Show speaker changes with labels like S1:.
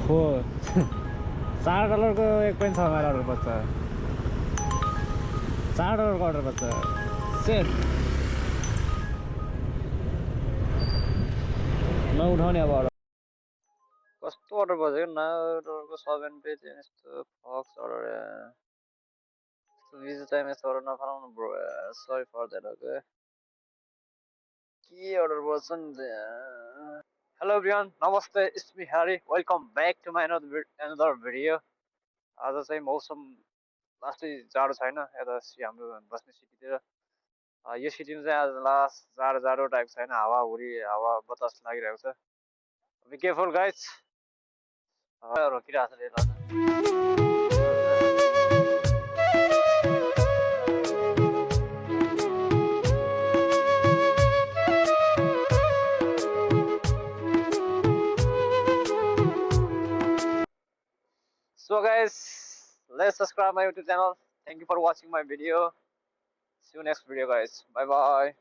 S1: हो $4 को एक पनि छ मेरो अर्डर पर्छ $4 को अर्डर पर्छ सेट नउठाउने अब अर्डर
S2: कस्तो अर्डर बजेको न अर्डरको 7 पेज यस्तो फक्स अर्डर भिजा टाइम यस्तो अर्डर नफलाउनु bro sorry for that okay के अर्डर पर्छ नि हेलो एभ्रिवान नमस्ते it's me Hari welcome back to my another video आज चाहिँ मौसम लास्टै जाडो छैन यता हाम्रो बस्ने सिटीतिर यो सिटीमा चाहिँ आज लास्ट जाडो टाइपको छैन हावाहुरी हावा बतास लागिरहेको छ बी केयरफुल गाइज रोकिरहेको छ रेलमा So guys, let's subscribe my YouTube channel. Thank you for watching my video. See you next video guys. Bye bye.